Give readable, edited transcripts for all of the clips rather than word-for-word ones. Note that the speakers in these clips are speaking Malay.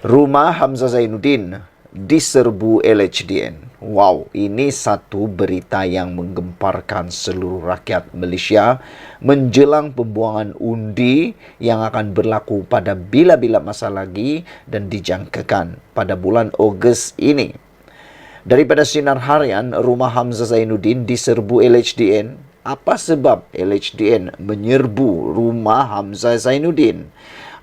Rumah Hamzah Zainuddin diserbu LHDN. Wow, ini satu berita yang menggemparkan seluruh rakyat Malaysia menjelang pembuangan undi yang akan berlaku pada bila-bila masa lagi dan dijangkakan pada bulan Ogos ini. Daripada sinar harian, rumah Hamzah Zainuddin diserbu LHDN. Apa sebab LHDN menyerbu rumah Hamzah Zainuddin?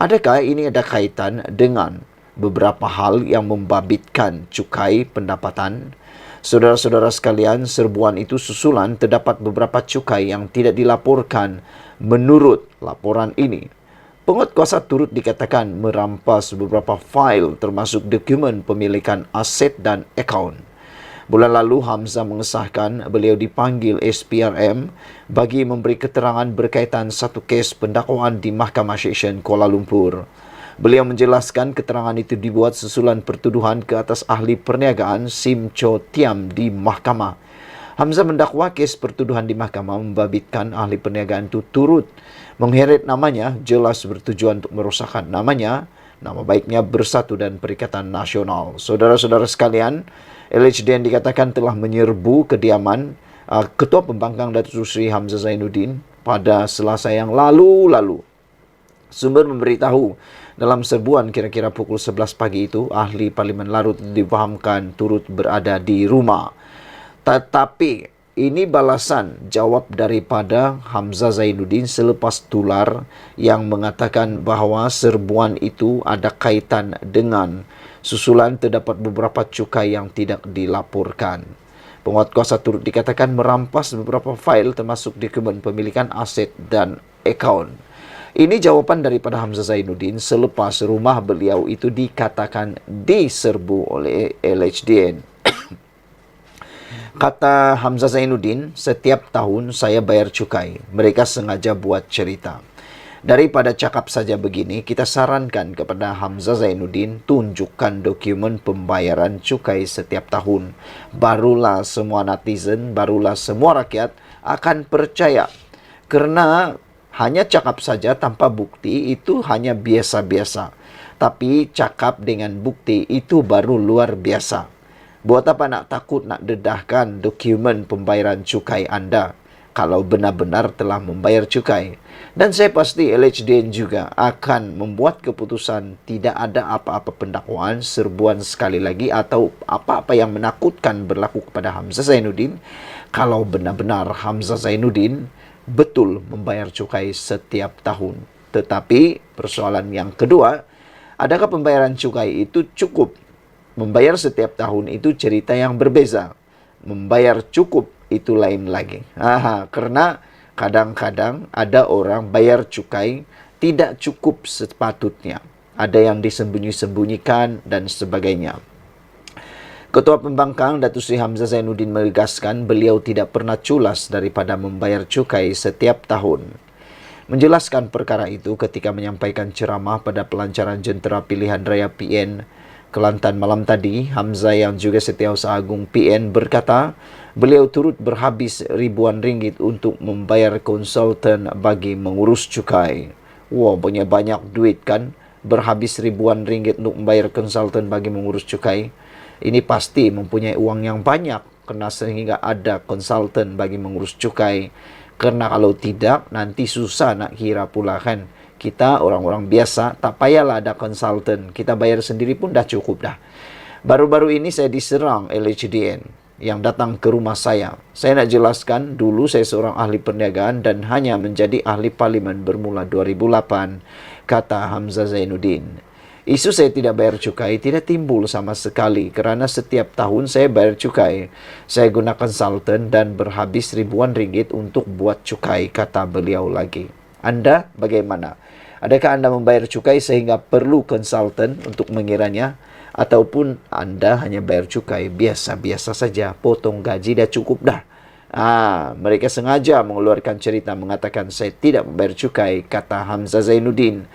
Adakah ini ada kaitan dengan beberapa hal yang membabitkan cukai pendapatan? Saudara-saudara sekalian, serbuan itu susulan terdapat beberapa cukai yang tidak dilaporkan menurut laporan ini. Penguatkuasa turut dikatakan merampas beberapa fail termasuk dokumen pemilikan aset dan akaun. Bulan lalu, Hamzah mengesahkan beliau dipanggil SPRM bagi memberi keterangan berkaitan satu kes pendakwaan di Mahkamah Seksyen Kuala Lumpur. Beliau menjelaskan keterangan itu dibuat susulan pertuduhan ke atas ahli perniagaan Sim Cho Tiam di mahkamah. Hamzah mendakwa kes pertuduhan di mahkamah membabitkan ahli perniagaan itu turut mengheret namanya, jelas bertujuan untuk merosakkan namanya, nama baiknya Bersatu dan Perikatan Nasional. Saudara-saudara sekalian, LHDN dikatakan telah menyerbu kediaman Ketua Pembangkang Datuk Seri Hamzah Zainuddin pada Selasa yang lalu. Sumber memberitahu dalam serbuan kira-kira pukul 11 pagi itu, ahli Parlimen Larut difahamkan turut berada di rumah. Tetapi ini balasan jawab daripada Hamzah Zainuddin selepas tular yang mengatakan bahawa serbuan itu ada kaitan dengan susulan terdapat beberapa cukai yang tidak dilaporkan. Penguatkuasa turut dikatakan merampas beberapa fail termasuk dokumen pemilikan aset dan akaun. Ini jawapan daripada Hamzah Zainuddin selepas rumah beliau itu dikatakan diserbu oleh LHDN. Kata Hamzah Zainuddin, setiap tahun saya bayar cukai. Mereka sengaja buat cerita. Daripada cakap saja begini, kita sarankan kepada Hamzah Zainuddin tunjukkan dokumen pembayaran cukai setiap tahun. Barulah semua netizen, barulah semua rakyat akan percaya. Kerana hanya cakap saja tanpa bukti itu hanya biasa-biasa. Tapi cakap dengan bukti itu baru luar biasa. Buat apa nak takut nak dedahkan dokumen pembayaran cukai anda kalau benar-benar telah membayar cukai? Dan saya pasti LHDN juga akan membuat keputusan tidak ada apa-apa pendakwaan, serbuan sekali lagi atau apa-apa yang menakutkan berlaku kepada Hamzah Zainuddin kalau benar-benar Hamzah Zainuddin betul membayar cukai setiap tahun. Tetapi persoalan yang kedua, adakah pembayaran cukai itu cukup? Membayar setiap tahun itu cerita yang berbeza. Membayar cukup itu lain lagi. Karena kadang-kadang ada orang bayar cukai tidak cukup sepatutnya. Ada yang disembunyi-sembunyikan dan sebagainya. Ketua Pembangkang Datuk Seri Hamzah Zainuddin menegaskan beliau tidak pernah culas daripada membayar cukai setiap tahun. Menjelaskan perkara itu ketika menyampaikan ceramah pada pelancaran jentera pilihan raya PN Kelantan malam tadi, Hamzah yang juga Setiausaha Agung PN berkata, beliau turut berhabis ribuan ringgit untuk membayar konsultan bagi mengurus cukai. Wah, banyak duit kan? Berhabis ribuan ringgit untuk membayar konsultan bagi mengurus cukai. Ini pasti mempunyai uang yang banyak kerana sehingga ada konsultan bagi mengurus cukai. Kerana kalau tidak, nanti susah nak kira pula kan. Kita orang-orang biasa, tak payahlah ada konsultan. Kita bayar sendiri pun dah cukup dah. Baru-baru ini saya diserang LHDN yang datang ke rumah saya. Saya nak jelaskan, dulu saya seorang ahli perniagaan dan hanya menjadi ahli parlimen bermula 2008, kata Hamzah Zainuddin. Isu saya tidak bayar cukai tidak timbul sama sekali kerana setiap tahun saya bayar cukai. Saya guna konsultan dan berhabis ribuan ringgit untuk buat cukai, kata beliau lagi. Anda bagaimana? Adakah anda membayar cukai sehingga perlu konsultan untuk mengiranya? Ataupun anda hanya bayar cukai biasa-biasa saja, potong gaji dah cukup dah? Mereka sengaja mengeluarkan cerita mengatakan saya tidak membayar cukai, kata Hamzah Zainuddin.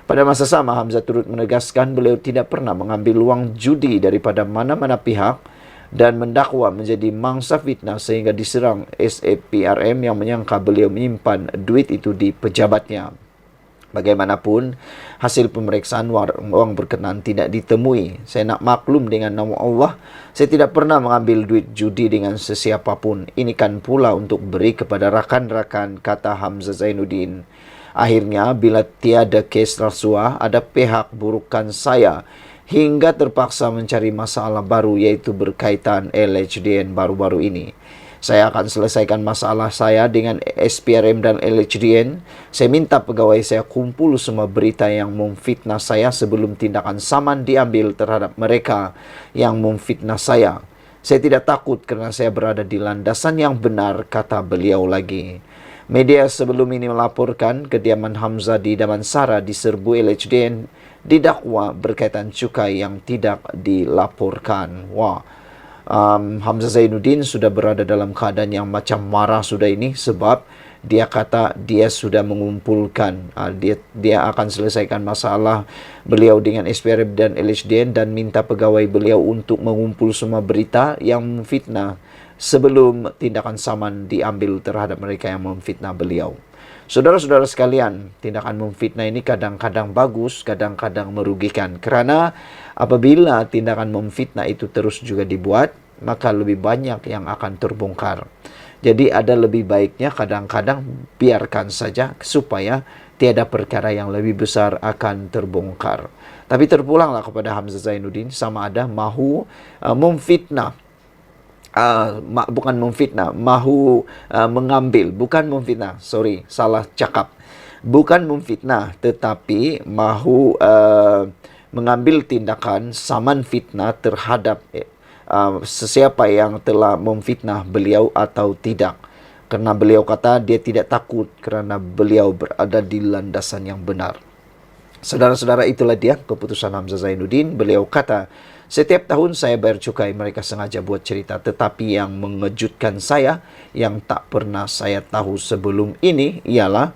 Pada masa sama, Hamzah turut menegaskan beliau tidak pernah mengambil wang judi daripada mana-mana pihak dan mendakwa menjadi mangsa fitnah sehingga diserang SAPRM yang menyangka beliau menyimpan duit itu di pejabatnya. Bagaimanapun, hasil pemeriksaan wang berkenan tidak ditemui. Saya nak maklum dengan nama Allah, saya tidak pernah mengambil duit judi dengan sesiapapun. Ini kan pula untuk beri kepada rakan-rakan, kata Hamzah Zainuddin. Akhirnya, bila tiada kes rasuah, ada pihak burukan saya hingga terpaksa mencari masalah baru, yaitu berkaitan LHDN baru-baru ini. Saya akan selesaikan masalah saya dengan SPRM dan LHDN. Saya minta pegawai saya kumpul semua berita yang memfitnah saya sebelum tindakan saman diambil terhadap mereka yang memfitnah saya. Saya tidak takut kerana saya berada di landasan yang benar, kata beliau lagi. Media sebelum ini melaporkan kediaman Hamzah di Damansara diserbu LHDN didakwa berkaitan cukai yang tidak dilaporkan. Hamzah Zainuddin sudah berada dalam keadaan yang macam marah sudah ini, sebab dia kata dia sudah mengumpulkan, dia akan selesaikan masalah beliau dengan SPRM dan LHDN dan minta pegawai beliau untuk mengumpul semua berita yang memfitnah sebelum tindakan saman diambil terhadap mereka yang memfitnah beliau. Saudara-saudara sekalian, tindakan memfitnah ini kadang-kadang bagus, kadang-kadang merugikan. Kerana apabila tindakan memfitnah itu terus juga dibuat, maka lebih banyak yang akan terbongkar. Jadi ada lebih baiknya kadang-kadang biarkan saja supaya tiada perkara yang lebih besar akan terbongkar. Tapi terpulanglah kepada Hamzah Zainuddin, sama ada mahu memfitnah, bukan memfitnah, mahu mengambil, bukan memfitnah, salah cakap. Bukan memfitnah, tetapi mahu mengambil tindakan saman fitnah terhadap sesiapa yang telah memfitnah beliau atau tidak. Kerana beliau kata dia tidak takut kerana beliau berada di landasan yang benar. Saudara-saudara, itulah dia keputusan Hamzah Zainuddin. Beliau kata, setiap tahun saya bayar cukai, mereka sengaja buat cerita. Tetapi yang mengejutkan saya, yang tak pernah saya tahu sebelum ini, ialah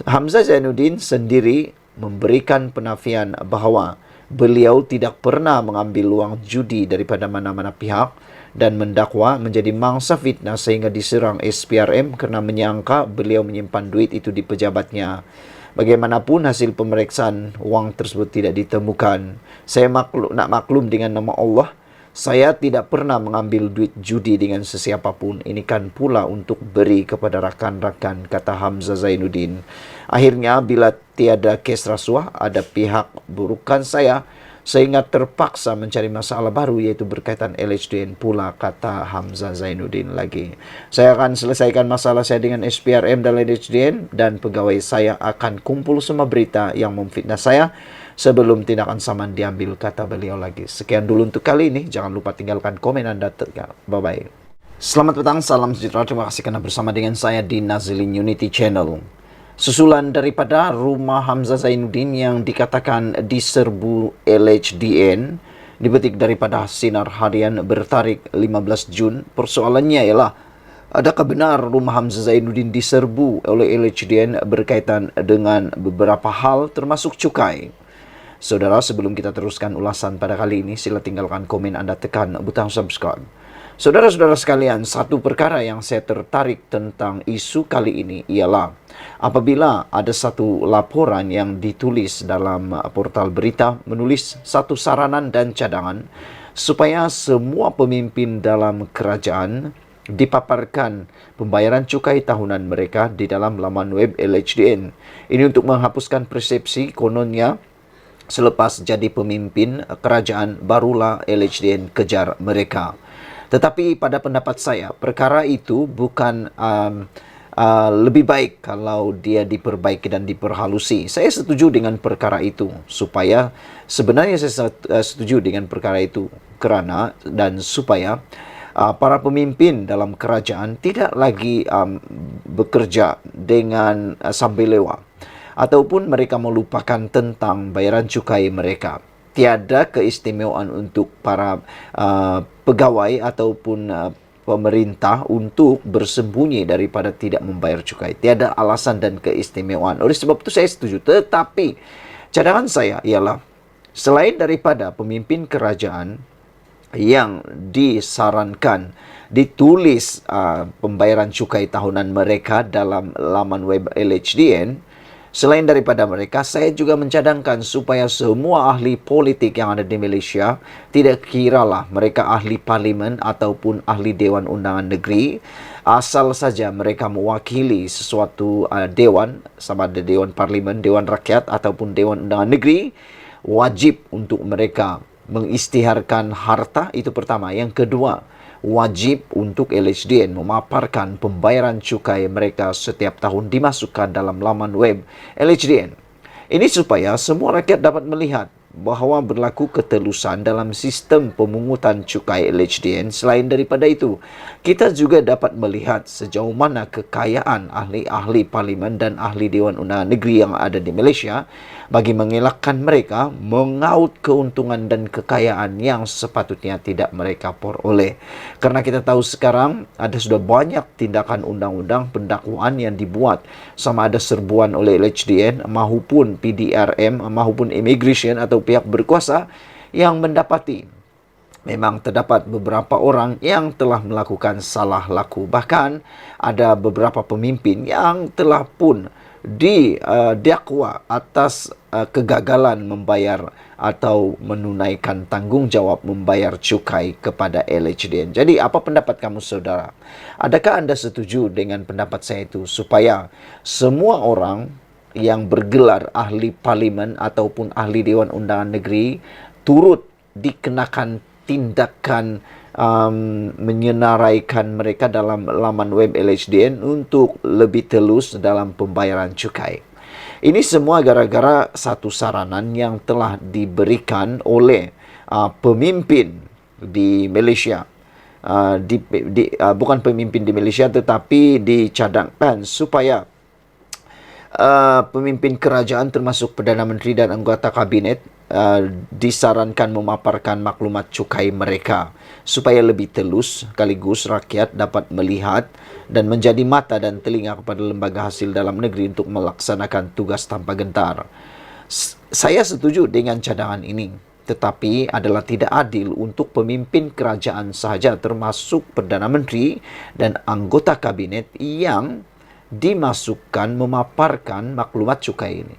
Hamzah Zainuddin sendiri memberikan penafian bahawa beliau tidak pernah mengambil wang judi daripada mana-mana pihak dan mendakwa menjadi mangsa fitnah sehingga diserang SPRM kerana menyangka beliau menyimpan duit itu di pejabatnya. Bagaimanapun hasil pemeriksaan wang tersebut tidak ditemukan. Saya nak maklum dengan nama Allah, saya tidak pernah mengambil duit judi dengan sesiapapun. Ini kan pula untuk beri kepada rakan-rakan, kata Hamzah Zainuddin. Akhirnya bila tiada kes rasuah, ada pihak burukan saya sehingga terpaksa mencari masalah baru, yaitu berkaitan LHDN pula, kata Hamzah Zainuddin lagi. Saya akan selesaikan masalah saya dengan SPRM dan LHDN dan pegawai saya akan kumpul semua berita yang memfitnah saya sebelum tindakan saman diambil, kata beliau lagi. Sekian dulu untuk kali ini. Jangan lupa tinggalkan komen Anda. Bye-bye. Selamat petang, salam sejahtera. Terima kasih kerana bersama dengan saya di Nazilin Unity Channel. Susulan daripada rumah Hamzah Zainuddin yang dikatakan diserbu LHDN, dipetik daripada Sinar Harian bertarikh 15 Jun. Persoalannya ialah, adakah benar rumah Hamzah Zainuddin diserbu oleh LHDN berkaitan dengan beberapa hal termasuk cukai? Saudara, sebelum kita teruskan ulasan pada kali ini, sila tinggalkan komen Anda, tekan butang subscribe. Saudara-saudara sekalian, satu perkara yang saya tertarik tentang isu kali ini ialah apabila ada satu laporan yang ditulis dalam portal berita menulis satu saranan dan cadangan supaya semua pemimpin dalam kerajaan dipaparkan pembayaran cukai tahunan mereka di dalam laman web LHDN. Ini untuk menghapuskan persepsi kononnya selepas jadi pemimpin kerajaan barulah LHDN kejar mereka. Tetapi pada pendapat saya, perkara itu bukan lebih baik kalau dia diperbaiki dan diperhalusi. Saya setuju dengan perkara itu, supaya sebenarnya saya setuju dengan perkara itu kerana dan supaya para pemimpin dalam kerajaan tidak lagi bekerja dengan sambil lewat, ataupun mereka melupakan tentang bayaran cukai mereka. Tiada keistimewaan untuk para pegawai ataupun pemerintah untuk bersembunyi daripada tidak membayar cukai. Tiada alasan dan keistimewaan. Oleh sebab itu saya setuju. Tetapi cadangan saya ialah, selain daripada pemimpin kerajaan yang disarankan ditulis pembayaran cukai tahunan mereka dalam laman web LHDN, Selain daripada mereka, saya juga mencadangkan supaya semua ahli politik yang ada di Malaysia, tidak kiralah mereka ahli parlimen ataupun ahli Dewan Undangan Negeri, asal saja mereka mewakili sesuatu dewan, sama ada Dewan Parlimen, Dewan Rakyat ataupun Dewan Undangan Negeri, wajib untuk mereka mengisytiharkan harta, itu pertama. Yang kedua, wajib untuk LHDN memaparkan pembayaran cukai mereka setiap tahun dimasukkan dalam laman web LHDN. Ini supaya semua rakyat dapat melihat bahawa berlaku ketelusan dalam sistem pemungutan cukai LHDN. Selain daripada itu, kita juga dapat melihat sejauh mana kekayaan ahli-ahli parlimen dan ahli Dewan Undangan Negeri yang ada di Malaysia bagi mengelakkan mereka mengaut keuntungan dan kekayaan yang sepatutnya tidak mereka peroleh. Karena kita tahu sekarang ada sudah banyak tindakan undang-undang pendakwaan yang dibuat, sama ada serbuan oleh LHDN maupun PDRM maupun immigration atau pihak berkuasa, yang mendapati memang terdapat beberapa orang yang telah melakukan salah laku. Bahkan ada beberapa pemimpin yang telah pun didakwa atas kegagalan membayar atau menunaikan tanggungjawab membayar cukai kepada LHDN. Jadi apa pendapat kamu, saudara? Adakah anda setuju dengan pendapat saya itu supaya semua orang yang bergelar ahli parlimen ataupun ahli Dewan Undangan Negeri turut dikenakan tindakan menyenaraikan mereka dalam laman web LHDN untuk lebih telus dalam pembayaran cukai? Ini semua gara-gara satu saranan yang telah diberikan oleh pemimpin di Malaysia. Bukan pemimpin di Malaysia, tetapi dicadangkan supaya pemimpin kerajaan termasuk Perdana Menteri dan anggota kabinet disarankan memaparkan maklumat cukai mereka supaya lebih telus, sekaligus rakyat dapat melihat dan menjadi mata dan telinga kepada lembaga hasil dalam negeri untuk melaksanakan tugas tanpa gentar. Saya setuju dengan cadangan ini, tetapi adalah tidak adil untuk pemimpin kerajaan sahaja termasuk Perdana Menteri dan anggota kabinet yang dimasukkan memaparkan maklumat cukai ini.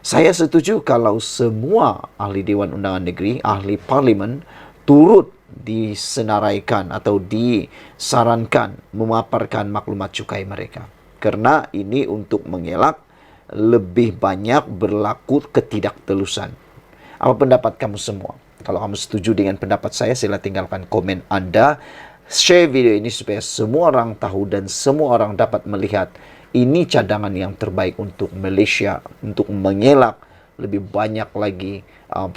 Saya setuju kalau semua ahli Dewan Undangan Negeri, ahli parlimen turut disenaraikan atau disarankan memaparkan maklumat cukai mereka. Karena ini untuk mengelak lebih banyak berlaku ketidaktelusan. Apa pendapat kamu semua? Kalau kamu setuju dengan pendapat saya, sila tinggalkan komen Anda. Share video ini supaya semua orang tahu dan semua orang dapat melihat ini cadangan yang terbaik untuk Malaysia, untuk mengelak lebih banyak lagi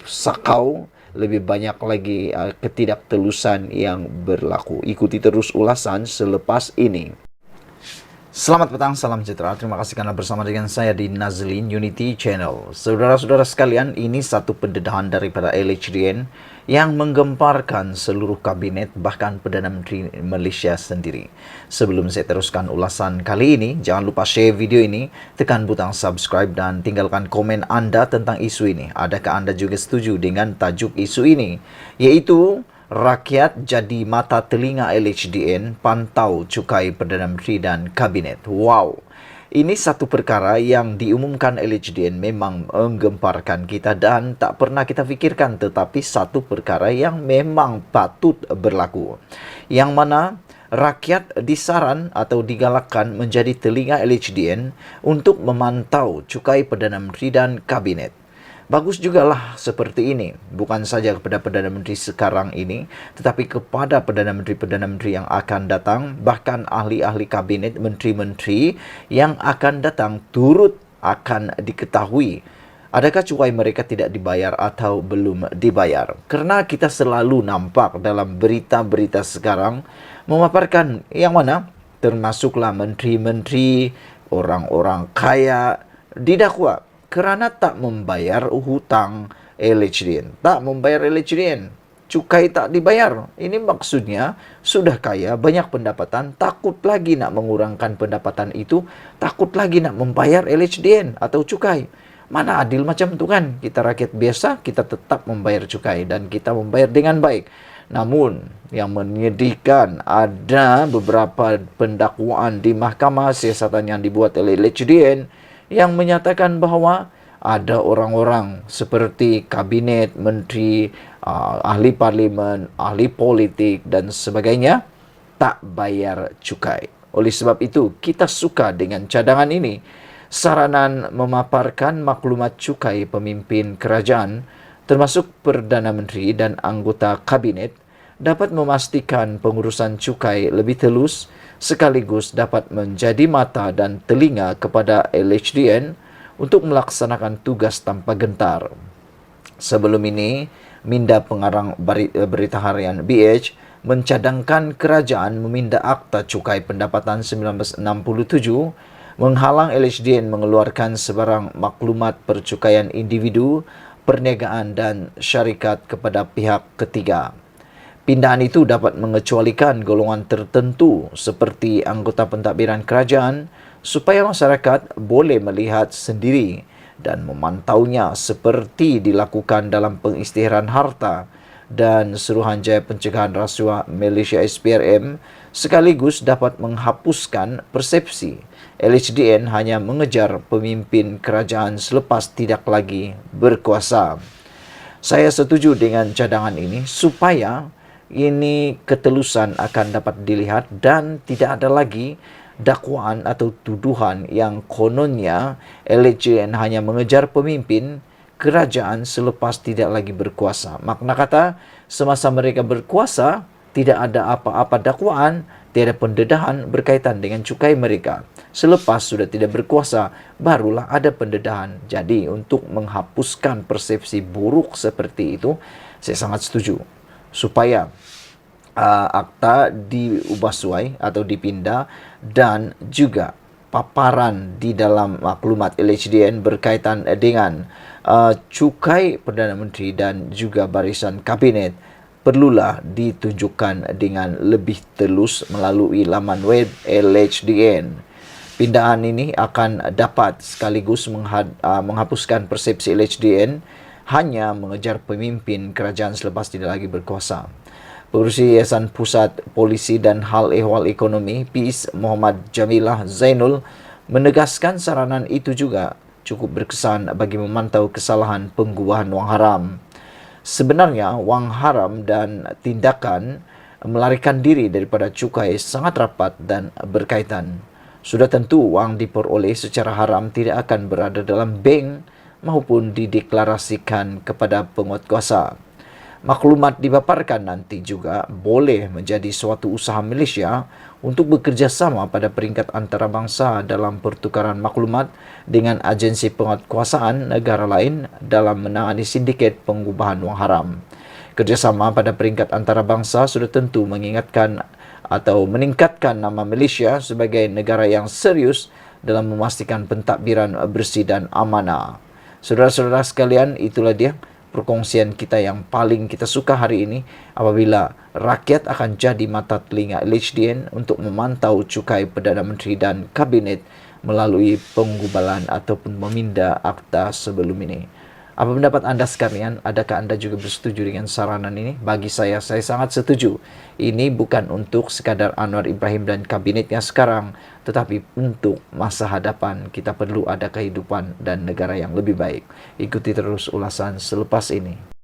sakau, lebih banyak lagi ketidaktelusan yang berlaku. Ikuti terus ulasan selepas ini. Selamat petang, salam sejahtera. Terima kasih karena bersama dengan saya di Nazlin Unity Channel. Saudara-saudara sekalian, ini satu pendedahan daripada LHDN yang menggemparkan seluruh kabinet, bahkan Perdana Menteri Malaysia sendiri. Sebelum saya teruskan ulasan kali ini, jangan lupa share video ini, tekan butang subscribe dan tinggalkan komen Anda tentang isu ini. Adakah Anda juga setuju dengan tajuk isu ini? Yaitu rakyat jadi mata telinga LHDN, pantau cukai Perdana Menteri dan Kabinet. Wow! Ini satu perkara yang diumumkan LHDN memang menggemparkan kita dan tak pernah kita fikirkan, tetapi satu perkara yang memang patut berlaku. Yang mana rakyat disaran atau digalakkan menjadi telinga LHDN untuk memantau cukai Perdana Menteri dan Kabinet. Bagus jugalah seperti ini, bukan saja kepada Perdana Menteri sekarang ini, tetapi kepada Perdana Menteri yang akan datang, bahkan ahli-ahli kabinet, menteri-menteri yang akan datang turut akan diketahui adakah cukai mereka tidak dibayar atau belum dibayar. Karena kita selalu nampak dalam berita-berita sekarang memaparkan yang mana termasuklah menteri-menteri, orang-orang kaya didakwa kerana tak membayar hutang LHDN. Tak membayar LHDN. Cukai tak dibayar. Ini maksudnya sudah kaya, banyak pendapatan, takut lagi nak mengurangkan pendapatan itu, takut lagi nak membayar LHDN atau cukai. Mana adil macam tu kan? Kita rakyat biasa, kita tetap membayar cukai dan kita membayar dengan baik. Namun, yang menyedihkan ada beberapa pendakwaan di mahkamah siasatan yang dibuat oleh LHDN yang menyatakan bahwa ada orang-orang seperti kabinet, menteri, ahli parlimen, ahli politik, dan sebagainya tak bayar cukai. Oleh sebab itu, kita suka dengan cadangan ini. Saranan memaparkan maklumat cukai pemimpin kerajaan, termasuk Perdana Menteri dan anggota kabinet, dapat memastikan pengurusan cukai lebih telus sekaligus dapat menjadi mata dan telinga kepada LHDN untuk melaksanakan tugas tanpa gentar. Sebelum ini, Minda Pengarang Berita Harian BH mencadangkan kerajaan meminda Akta Cukai Pendapatan 1967 menghalang LHDN mengeluarkan sebarang maklumat percukaian individu, perniagaan dan syarikat kepada pihak ketiga. Pindahan itu dapat mengecualikan golongan tertentu seperti anggota pentadbiran kerajaan supaya masyarakat boleh melihat sendiri dan memantaunya seperti dilakukan dalam pengisytiharan harta dan Suruhanjaya Pencegahan Rasuah Malaysia SPRM, sekaligus dapat menghapuskan persepsi LHDN hanya mengejar pemimpin kerajaan selepas tidak lagi berkuasa. Saya setuju dengan cadangan ini supaya ini ketelusan akan dapat dilihat dan tidak ada lagi dakwaan atau tuduhan yang kononnya LHDN hanya mengejar pemimpin kerajaan selepas tidak lagi berkuasa. Makna kata, semasa mereka berkuasa, tidak ada apa-apa dakwaan, tiada pendedahan berkaitan dengan cukai mereka. Selepas sudah tidak berkuasa, barulah ada pendedahan. Jadi, untuk menghapuskan persepsi buruk seperti itu, saya sangat setuju. Supaya akta diubah suai atau dipindah dan juga paparan di dalam maklumat LHDN berkaitan dengan cukai Perdana Menteri dan juga barisan kabinet perlulah ditunjukkan dengan lebih telus melalui laman web LHDN. Pindahan ini akan dapat sekaligus menghapuskan persepsi LHDN hanya mengejar pemimpin kerajaan selepas tidak lagi berkuasa. Pengerusi Yayasan Pusat Polisi dan Hal Ehwal Ekonomi PIS Muhammad Jamilah Zainul menegaskan saranan itu juga cukup berkesan bagi memantau kesalahan penggubahan wang haram. Sebenarnya wang haram dan tindakan melarikan diri daripada cukai sangat rapat dan berkaitan. Sudah tentu wang diperoleh secara haram tidak akan berada dalam bank maupun dideklarasikan kepada penguatkuasa. Maklumat dipaparkan nanti juga boleh menjadi suatu usaha Malaysia untuk bekerjasama pada peringkat antarabangsa dalam pertukaran maklumat dengan agensi penguatkuasaan negara lain dalam menangani sindiket pengubahan wang haram. Kerjasama pada peringkat antarabangsa sudah tentu mengingatkan atau meningkatkan nama Malaysia sebagai negara yang serius dalam memastikan pentadbiran bersih dan amanah. Saudara-saudara sekalian, itulah dia perkongsian kita yang paling kita suka hari ini apabila rakyat akan jadi mata telinga LHDN untuk memantau cukai Perdana Menteri dan Kabinet melalui penggubalan ataupun meminda akta sebelum ini. Apa pendapat anda sekalian? Adakah anda juga bersetuju dengan saranan ini? Bagi saya sangat setuju. Ini bukan untuk sekadar Anwar Ibrahim dan kabinetnya sekarang, tetapi untuk masa hadapan kita perlu ada kehidupan dan negara yang lebih baik. Ikuti terus ulasan selepas ini.